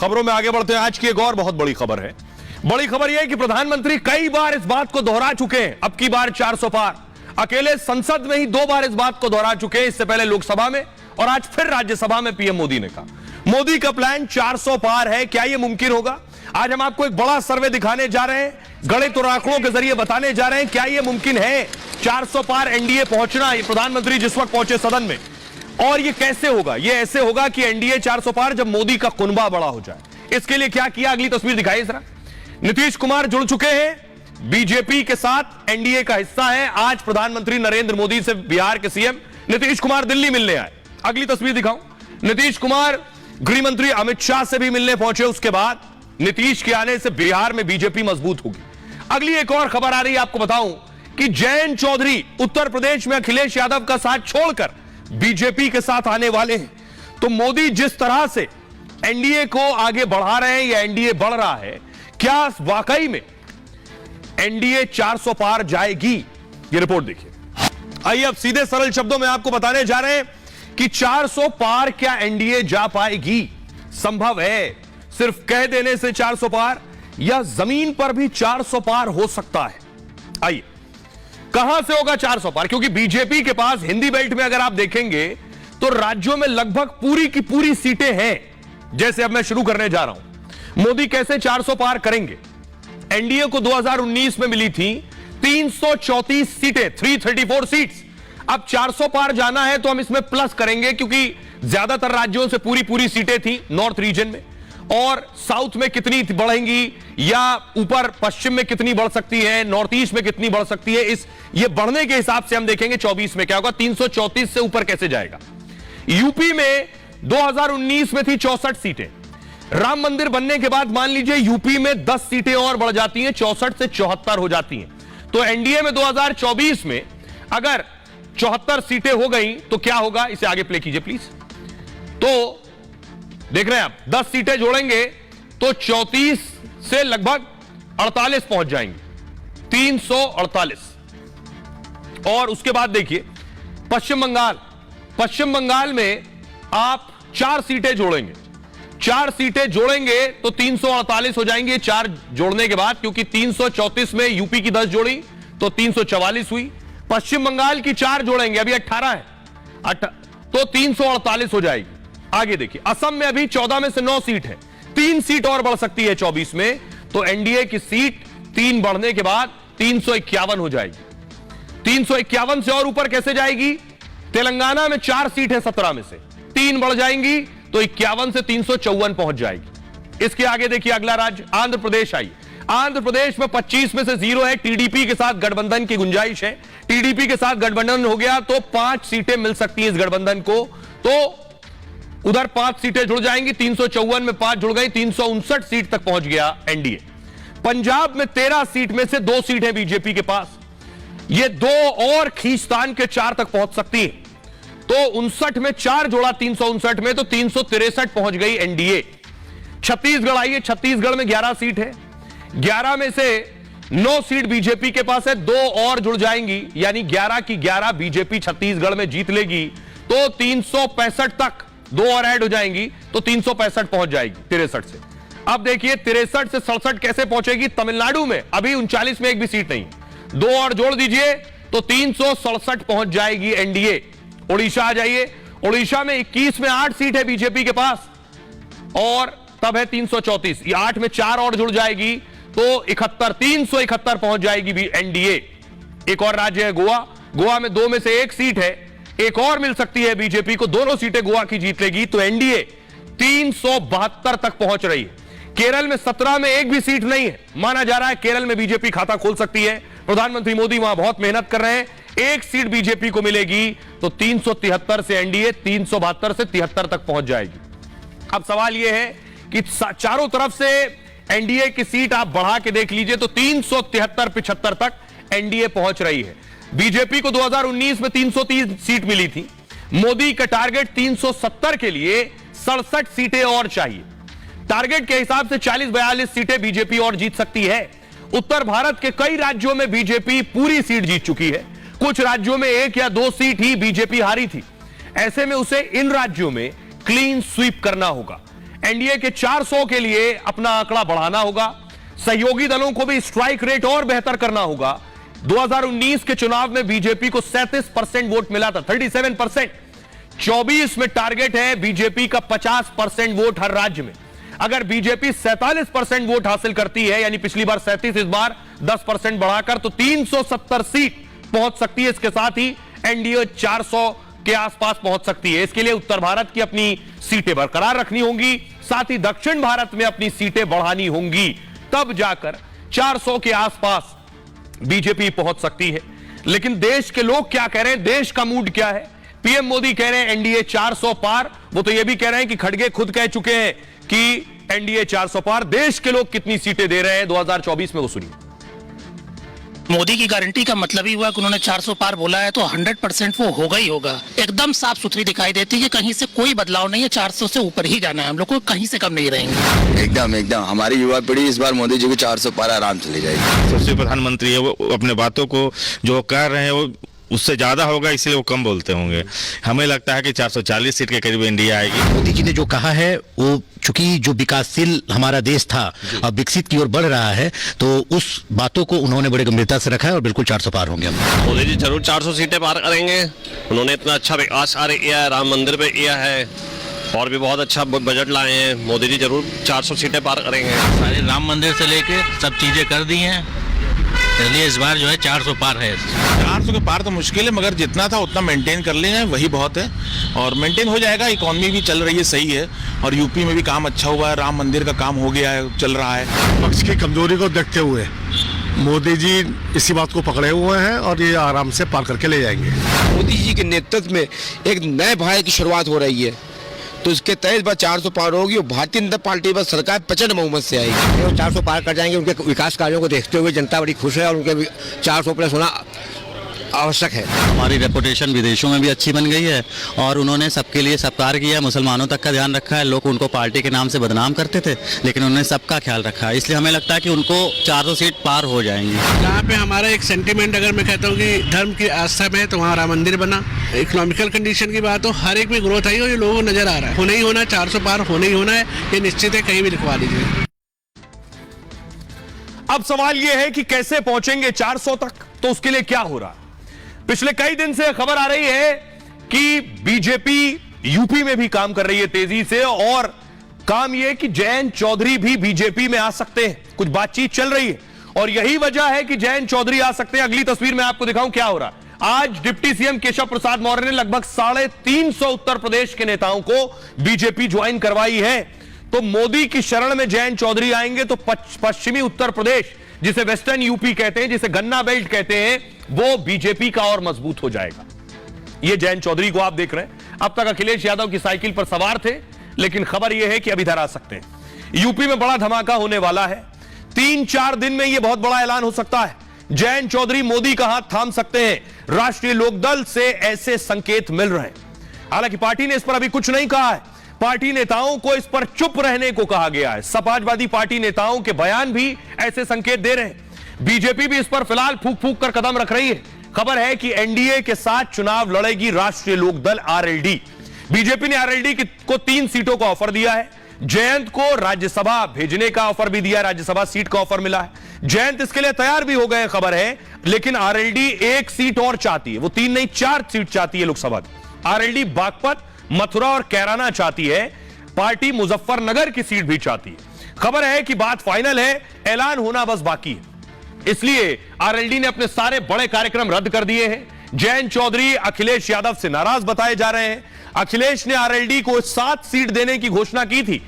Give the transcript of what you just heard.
खबरों में आगे बढ़ते हैं। आज की एक और बहुत बड़ी खबर है। बड़ी खबर यह है कि प्रधानमंत्री कई बार इस बात को दोहरा चुके हैं, अब की बार 400 पार। अकेले संसद में ही 2 बार इस बात को दोहरा चुके हैं, इससे पहले लोकसभा में और आज फिर राज्यसभा में पीएम मोदी ने कहा मोदी का प्लान 400 पार है। क्या यह मुमकिन होगा? आज हम आपको एक बड़ा सर्वे दिखाने जा रहे हैं, गणित और आंकड़ों के जरिए बताने जा रहे हैं क्या यह मुमकिन है 400 पार एनडीए पहुंचना। ये प्रधानमंत्री जिस वक्त पहुंचे सदन में, और ये कैसे होगा? ये ऐसे होगा कि एनडीए 400 पार जब मोदी का कुनबा बड़ा हो जाए। इसके लिए क्या किया, अगली तस्वीर दिखाइए जरा। नीतीश कुमार जुड़ चुके हैं बीजेपी के साथ, एनडीए का हिस्सा है। आज प्रधानमंत्री नरेंद्र मोदी से बिहार के सीएम नीतीश कुमार दिल्ली मिलने आए। अगली तस्वीर दिखाऊं। नीतीश कुमार गृह मंत्री अमित शाह से भी मिलने पहुंचे। उसके बाद नीतीश के आने से बिहार में बीजेपी मजबूत होगी। अगली एक और खबर आ रही है, आपको बताऊं कि जयंत चौधरी उत्तर प्रदेश में अखिलेश यादव का साथ छोड़कर बीजेपी के साथ आने वाले हैं। तो मोदी जिस तरह से एनडीए को आगे बढ़ा रहे हैं या एनडीए बढ़ रहा है, क्या वाकई में एनडीए 400 पार जाएगी? ये रिपोर्ट देखिए। आइए अब सीधे सरल शब्दों में आपको बताने जा रहे हैं कि 400 पार क्या एनडीए जा पाएगी? संभव है सिर्फ कह देने से 400 पार, या जमीन पर भी 400 पार हो सकता है? आइए, कहां से होगा 400 पार? क्योंकि बीजेपी के पास हिंदी बेल्ट में अगर आप देखेंगे तो राज्यों में लगभग पूरी की पूरी सीटें हैं। जैसे अब मैं शुरू करने जा रहा हूं, मोदी कैसे 400 पार करेंगे? एनडीए को 2019 में मिली थी 334 सीटें, 334 सीट्स। अब 400 पार जाना है तो हम इसमें प्लस करेंगे, क्योंकि ज्यादातर राज्यों से पूरी पूरी सीटें थी नॉर्थ रीजन में, और साउथ में कितनी बढ़ेंगी या ऊपर पश्चिम में कितनी बढ़ सकती है, नॉर्थ ईस्ट में कितनी बढ़ सकती है, ये बढ़ने के हिसाब से हम देखेंगे 24 में क्या होगा, 334 से ऊपर कैसे जाएगा। यूपी में 2019 में थी 64 सीटें। राम मंदिर बनने के बाद मान लीजिए यूपी में 10 सीटें और बढ़ जाती हैं, 64 से 74 हो जाती हैं। तो एनडीए में 2024 में अगर 74 सीटें हो गई तो क्या होगा? इसे आगे प्ले कीजिए प्लीज। तो देख रहे हैं आप, 10 सीटें जोड़ेंगे तो 34 से लगभग 48 पहुंच जाएंगे, 348। और उसके बाद देखिए पश्चिम बंगाल में आप 4 सीटें जोड़ेंगे, 4 सीटें जोड़ेंगे तो 348 हो जाएंगे 4 जोड़ने के बाद, क्योंकि 334 में यूपी की 10 जोड़ी तो 344 हुई। पश्चिम बंगाल की 4 जोड़ेंगे, अभी 18 है, तो 348 हो जाएगी। आगे देखिए, असम में अभी 14 में से 9 सीट है, 3 सीट और बढ़ सकती है 24 में, तो एनडीए की सीट 3 बढ़ने के बाद 351 हो जाएगी। 351 से और ऊपर कैसे जाएगी? तेलंगाना में 4 सीट है 17 में से, 3 बढ़ जाएंगी तो 51 से 354 पहुंच जाएगी। इसके आगे देखिए अगला राज्य आंध्र प्रदेश। आई आंध्र प्रदेश में 25 में से 0 है, टीडीपी के साथ गठबंधन की गुंजाइश है। टीडीपी के साथ गठबंधन हो गया तो 5 सीटें मिल सकती है इस गठबंधन को, तो उधर 5 सीटें जुड़ जाएंगी, 354 में 5 जुड़ गई, 359 सीट तक पहुंच गया एनडीए। पंजाब में 13 सीट में से 2 सीट है बीजेपी के पास, ये 2 और खींचतान के 4 तक पहुंच सकती है, तो 59 में 4 जोड़ा 359 में, तो 363 पहुंच गई एनडीए। छत्तीसगढ़ आइए, छत्तीसगढ़ में 11 सीट है, 11 में से 9 सीट बीजेपी के पास है, 2 और जुड़ जाएंगी, यानी 11 की 11 बीजेपी छत्तीसगढ़ में जीत लेगी, तो 365 तक 2 और ऐड हो जाएंगी, तो 365 पहुंच जाएगी 63 से। अब देखिए 63 से 67 कैसे पहुंचेगी? तमिलनाडु में अभी 39 में एक भी सीट नहीं, 2 और जोड़ दीजिए तो 367 पहुंच जाएगी एनडीए। उड़ीसा आ जाइए, उड़ीसा में 21 में 8 सीट है बीजेपी के पास, और तब है 334, ये 8 में 4 और जुड़ जाएगी तो 371 पहुंच जाएगी एनडीए। एक और राज्य है गोवा, गोवा में 2 में से 1 सीट है, एक और मिल सकती है बीजेपी को, दोनों सीटें गोवा की जीत लेगी तो एनडीए 372 तक पहुंच रही है। केरल में 17 में एक भी सीट नहीं है, माना जा रहा है केरल में बीजेपी खाता खोल सकती है। प्रधानमंत्री मोदी वहां बहुत मेहनत कर रहे हैं, 1 सीट बीजेपी को मिलेगी तो 373 से एनडीए 372 से 73 तक पहुंच जाएगी। अब सवाल यह है कि चारों तरफ से एनडीए की सीट आप बढ़ा के देख लीजिए तो 373-75 तक एनडीए पहुंच रही है। बीजेपी को 2019 में 330 सीट मिली थी, मोदी का टारगेट 370 के लिए 67 सीटें और चाहिए। टारगेट के हिसाब से 40-42 सीटें बीजेपी और जीत सकती है। उत्तर भारत के कई राज्यों में बीजेपी पूरी सीट जीत चुकी है, कुछ राज्यों में 1 या 2 सीट ही बीजेपी हारी थी। ऐसे में उसे इन राज्यों में क्लीन स्वीप करना होगा। एनडीए के 400 के लिए अपना आंकड़ा बढ़ाना होगा। सहयोगी दलों को भी स्ट्राइक रेट और बेहतर करना होगा। 2019 के चुनाव में बीजेपी को 37% वोट मिला था, 37%। 24 में टारगेट है बीजेपी का 50% वोट हर राज्य में। अगर बीजेपी 47% वोट हासिल करती है, यानी पिछली बार 37, इस बार 10% बढ़ाकर, तो 370 सीट पहुंच सकती है। इसके साथ ही एनडीए 400 के आसपास पहुंच सकती है। इसके लिए उत्तर भारत की अपनी सीटें बरकरार रखनी होंगी, साथ ही दक्षिण भारत में अपनी सीटें बढ़ानी होंगी, तब जाकर 400 के आसपास बीजेपी पहुंच सकती है। लेकिन देश के लोग क्या कह रहे हैं, देश का मूड क्या है? पीएम मोदी कह रहे हैं एनडीए 400 पार, वो तो यह भी कह रहे हैं कि खड़गे खुद कह चुके हैं कि एनडीए 400 पार। देश के लोग कितनी सीटें दे रहे हैं 2024 में, वो सुनिए। मोदी की गारंटी का मतलब ही हुआ कि उन्होंने 400 पार बोला है, तो 100% वो होगा ही होगा। एकदम साफ सुथरी दिखाई देती है कि कहीं से कोई बदलाव नहीं है, 400 से ऊपर ही जाना है हम लोग को, कहीं से कम नहीं रहेंगे। एकदम हमारी युवा पीढ़ी इस बार मोदी जी को 400 पार आराम से ले जाएगी। सबसे प्रधानमंत्री है, वो अपने बातों को जो कर रहे हैं वो उससे ज्यादा होगा, इसलिए वो कम बोलते होंगे। हमें लगता है कि 440 सीट के करीब एनडीए आएगी। मोदी जी ने जो कहा है, वो चूंकि जो विकासशील हमारा देश था अब विकसित की ओर बढ़ रहा है, तो उस बातों को उन्होंने बड़े गंभीरता से रखा है और बिल्कुल 400 पार होंगे हम। मोदी जी जरूर 400 सीटें पार करेंगे। उन्होंने इतना अच्छा विकास कार्य किया है, राम मंदिर पे किया है, और भी बहुत अच्छा बजट लाए हैं। मोदी जी जरूर 400 सीटें पार करेंगे। सारे राम मंदिर से लेके सब चीजें कर दी हैं, इसलिए इस बार जो है 400 पार है। 400 के पार तो मुश्किल है, मगर जितना था उतना मेंटेन कर लेंगे, वही बहुत है और मेंटेन हो जाएगा। इकोनॉमी भी चल रही है, सही है, और यूपी में भी काम अच्छा हुआ है, राम मंदिर का काम हो गया है, चल रहा है। पक्ष की कमजोरी को देखते हुए मोदी जी इसी बात को पकड़े हुए हैं और ये आराम से पार करके ले जाएंगे। मोदी जी के नेतृत्व में एक नए भारत की शुरुआत हो रही है, तो इसके तहत बस 400 पार होगी और भारतीय जनता पार्टी बस सरकार प्रचंड बहुमत से आएगी। वो 400 पार कर जाएंगे। उनके विकास कार्यों को देखते हुए जनता बड़ी खुश है और उनके 400 प्लस होना आवश्यक है। हमारी रेपुटेशन विदेशों में भी अच्छी बन गई है और उन्होंने सबके लिए सब कार्य किया है, मुसलमानों तक का ध्यान रखा है। लोग उनको पार्टी के नाम से बदनाम करते थे, लेकिन उन्होंने सबका ख्याल रखा है, इसलिए हमें लगता है कि उनको 400 सीट पार हो जाएंगी। यहाँ पे हमारा एक सेंटीमेंट, अगर मैं कहता हूँ कि धर्म की आस्था में, तो वहाँ राम मंदिर बना। इकोनॉमिकल कंडीशन की बात हो, हर एक में ग्रोथ आई और ये लोगों को नजर आ रहा है। होना ही होना, 400 पार होना ही होना है, ये निश्चित है, कहीं भी लिखवा लीजिए। अब सवाल यह है कि कैसे पहुंचेंगे 400 तक, तो उसके लिए क्या हो रहा है? पिछले कई दिन से खबर आ रही है कि बीजेपी यूपी में भी काम कर रही है तेजी से, और काम यह कि जयंत चौधरी भी बीजेपी में आ सकते हैं। कुछ बातचीत चल रही है और यही वजह है कि जयंत चौधरी आ सकते हैं। अगली तस्वीर में आपको दिखाऊं क्या हो रहा है। आज डिप्टी सीएम केशव प्रसाद मौर्य ने लगभग 350 उत्तर प्रदेश के नेताओं को बीजेपी ज्वाइन करवाई है। तो मोदी की शरण में जयंत चौधरी आएंगे तो पश्चिमी उत्तर प्रदेश, जिसे वेस्टर्न यूपी कहते हैं, जिसे गन्ना बेल्ट कहते हैं, वो बीजेपी का और मजबूत हो जाएगा। ये जयंत चौधरी को आप देख रहे हैं। अब तक अखिलेश यादव की साइकिल पर सवार थे, लेकिन खबर यह है कि अब इधर आ सकते हैं। यूपी में बड़ा धमाका होने वाला है। 3-4 दिन में यह बहुत बड़ा ऐलान हो सकता है। जयंत चौधरी मोदी का हाथ थाम सकते हैं। राष्ट्रीय लोकदल से ऐसे संकेत मिल रहे हैं। हालांकि पार्टी ने इस पर अभी कुछ नहीं कहा है। पार्टी नेताओं को इस पर चुप रहने को कहा गया है। समाजवादी पार्टी नेताओं के बयान भी ऐसे संकेत दे रहे हैं। बीजेपी भी इस पर फिलहाल फूंक फूंक कर कदम रख रही है। खबर है कि एनडीए के साथ चुनाव लड़ेगी राष्ट्रीय लोकदल आरएलडी। बीजेपी ने आरएलडी को 3 सीटों का ऑफर दिया है। जयंत को राज्यसभा भेजने का ऑफर भी दिया, राज्यसभा सीट का ऑफर मिला है। जयंत इसके लिए तैयार भी हो गए, खबर है। लेकिन आरएलडी 1 सीट और चाहती है, वो 3 नहीं 4 सीट चाहती है लोकसभा की। आरएलडी बागपत, मथुरा और कैराना चाहती है। पार्टी मुजफ्फरनगर की सीट भी चाहती है। खबर है कि बात फाइनल है, ऐलान होना बस बाकी है। इसलिए आरएलडी ने अपने सारे बड़े कार्यक्रम रद्द कर दिए हैं। जयंत चौधरी अखिलेश यादव से नाराज बताए जा रहे हैं। अखिलेश ने आरएलडी को 7 सीट देने की घोषणा की थी।